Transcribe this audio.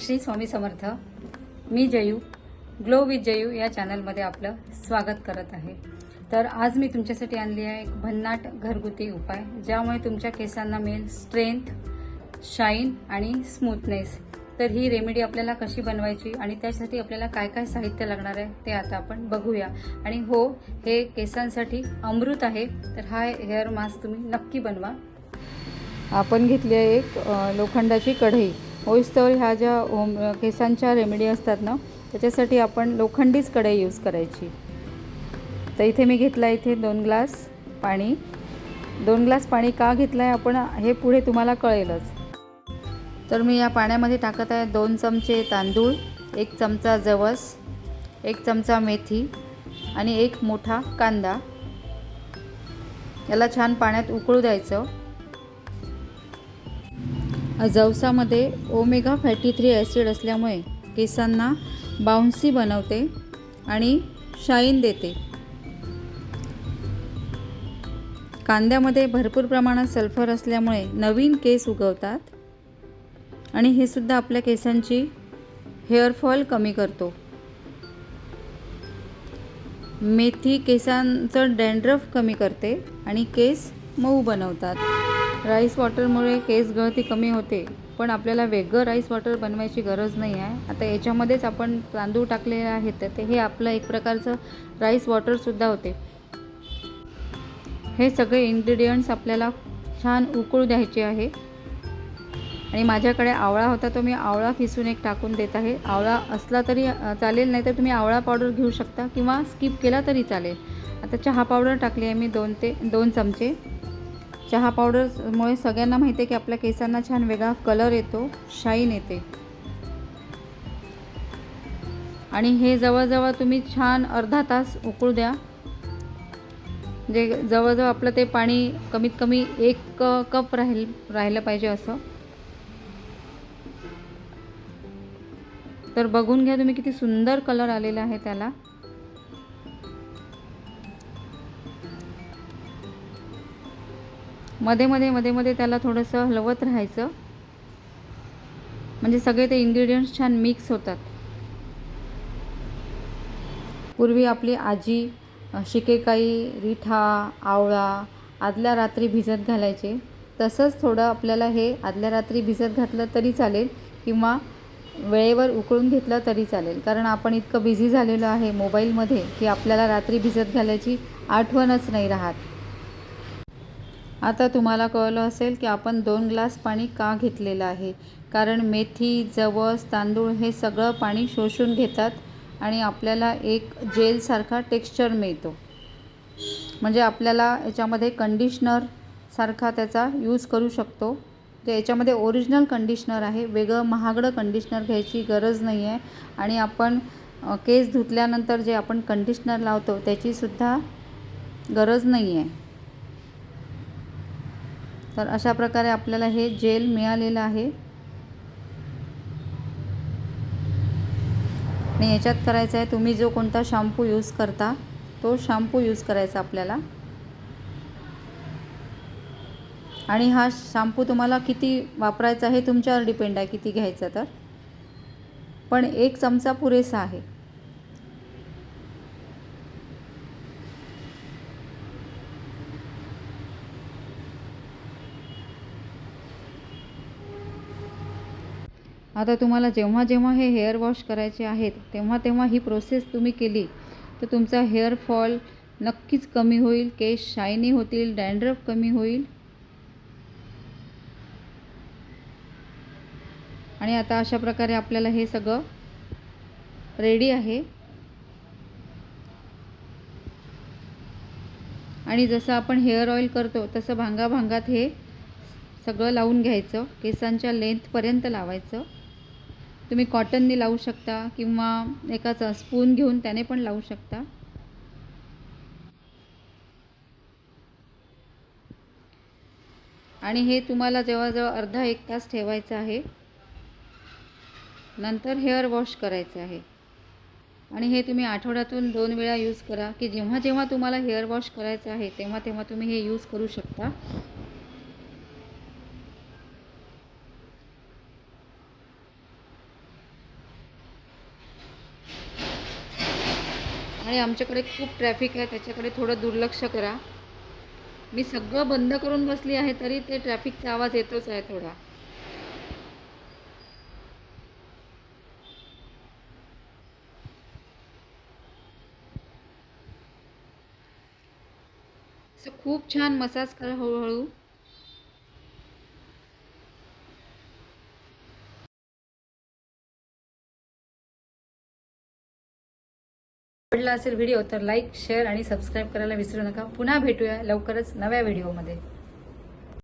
Shri Swami Samarth. Me Jayu, glow with Jayu या चॅनलमध्ये आपलं स्वागत करत आहे। तर आज मी तुमच्यासाठी आणली आहे एक भन्नाट घरगुती उपाय, ज्यामुळे तुमच्या केसांना मिळेल स्ट्रेंथ, शाईन आणि स्मूथनेस। तर ही रेमेडी आपल्याला कशी बनवायची आणि त्यासाठी आपल्याला काय काय साहित्य लागणार आहे ते आता आपण बघूया। आणि हो, हे केसांसाठी अमृत आहे। तर हा हेअर मास्क तुम्ही नक्की बनवा। आपण घेतली आहे एक लोखंडाची कढई। होईस्तोवर ह्या ज्या केसांच्या रेमेडी असतात ना, त्याच्यासाठी आपण लोखंडीच कढई यूज करायची। तर इथे मी घेतला इथे 2 ग्लास पाणी। 2 ग्लास पाणी का घेतलं आहे आपण हे पुढे तुम्हाला कळेलच। तर मी या पाण्यामध्ये टाकत आहे 2 चमचे तांदूळ, 1 चमचा जवस, 1 चमचा मेथी आणि 1 मोठा कांदा। याला छान पाण्यात उकळू द्यायचं। जवसामध्ये ओमेगा फॅटी 3 ॲसिड असल्यामुळे केसांना बाउन्सी बनवते आणि शाईन देते। कांद्यामध्ये भरपूर प्रमाणात सल्फर असल्यामुळे नवीन केस उगवतात आणि हे सुद्धा आपल्या केसांची हेअर फॉल कमी करतो। मेथी केसांचं डॅन्ड्रफ कमी करते आणि केस मऊ बनवतात। राईस वॉटरमुळे केस गळती कमी होते, पण आपल्याला वेगळं राईस वॉटर बनवायची गरज नाही आहे। आता याच्यामध्येच आपण तांदूळ टाकलेले आहेत, तर हे आपलं एक प्रकारचं राईस वॉटरसुद्धा होते। हे सगळे इन्ग्रेडियंट्स आपल्याला छान उकळू द्यायचे आहे। आणि माझ्याकडे आवळा होता, तो मी आवळा किसून एक टाकून देत आहे। आवळा असला तरी चालेल, नाही तर तुम्ही आवळा पावडर घेऊ शकता किंवा स्किप केला तरी चालेल। आता चहा पावडर टाकली आहे मी 2 चमचे। चहा पावडरमुळे सगळ्यांना माहिती आहे की आपल्या केसांना छान वेगळा कलर येतो, शाईन येते। आणि हे जवळजवळ तुम्ही छान अर्धा तास उकळू द्या। जे जवळजवळ आपलं ते पाणी कमीत कमी 1 कप राहिलं पाहिजे असं। तर बघून घ्या तुम्ही किती सुंदर कलर आलेला आहे त्याला। मध्ये मध्ये त्याला थोडंसं हलवत राहायचं, म्हणजे सगळे ते इन्ग्रेडियंट्स छान मिक्स होतात। पूर्वी आपली आजी शिकेकाई, रिठा, आवळा आदल्या रात्री भिजत घालायचे। तसंच थोडं आपल्याला हे आदल्या रात्री भिजत घातलं तरी चालेल किंवा वेळेवर उकळून घेतलं तरी चालेल, कारण आपण इतकं बिझी झालेलो आहे मोबाईलमध्ये की आपल्याला रात्री भिजत घालायची आठवणच नाही राहत। आता तुम्हाला कळलं असेल की आपण 2 ग्लास पाणी का घेतलेलं आहे, कारण मेथी, जवस, तांदूळ हे सगळं पाणी शोषून घेतात आणि आपल्याला एक जेलसारखा टेक्स्चर मिळतो। म्हणजे आपल्याला याच्यामध्ये कंडिशनर सारखा त्याचा यूज करू शकतो। जे याच्यामध्ये ओरिजिनल कंडिशनर आहे, वेगळं महागडं कंडिशनर घ्यायची गरज नाही आहे। आणि आपण केस धुतल्यानंतर जे आपण कंडिशनर लावतो त्याचीसुद्धा गरज नाही आहे। तर अशा प्रकारे आपल्याला हे जेल मिळालेलं आहे। आणि याच्यात करायचं आहे, तुम्ही जो कोणता शॅम्पू यूज करता तो शॅम्पू यूज करायचा आपल्याला। आणि हा शॅम्पू तुम्हाला किती वापरायचा हे तुमच्यावर डिपेंड आहे किती घ्यायचा, तर पण 1 चमचा पुरेसा आहे। आता तुम्हाला जेव्हा जेव्हा हे हेअर वॉश करायचे आहेत तेव्हा तेव्हा ही प्रोसेस तुम्ही केली तर तुमचा हेअर फॉल नक्कीच कमी होईल, केस शायनी होतील, डॅन्ड्रफ कमी होईल। आणि आता अशा प्रकारे आपल्याला हे सगळं रेडी आहे। आणि जसं आपण हेअर ऑइल करतो तसं भांगाभांगात हे सगळं लावून घ्यायचं, केसांच्या लेंथपर्यंत लावायचं। तुम्ही कॉटननी लावू शकता किंवा एकाचा स्पून घेऊन त्याने पण लावू शकता। आणि हे तुम्हाला जवळजवळ अर्धा 1 तास ठेवायचं आहे। नंतर हेअर वॉश करायचं आहे। आणि हे तुम्ही आठवड्यातून 2 वेळा यूज करा, की जेव्हा जेव्हा तुम्हाला हेअर वॉश करायचं आहे तेव्हा तेव्हा तुम्ही हे यूज करू शकता। आणि आमच्याकडे खूप ट्रॅफिक आहे, त्याच्याकडे थोडं दुर्लक्ष करा. मी सगळं बंद करून बसली आहे तरी ते ट्रॅफिकचा आवाज येतोच आहे थोडा. असं खूप छान मसाज करा हळूहळू. आवडला असेल व्हिडिओ तर लाईक, शेअर आणि सबस्क्राईब करायला विसरू नका. पुन्हा भेटूया लवकरच नव्या व्हिडिओमध्ये.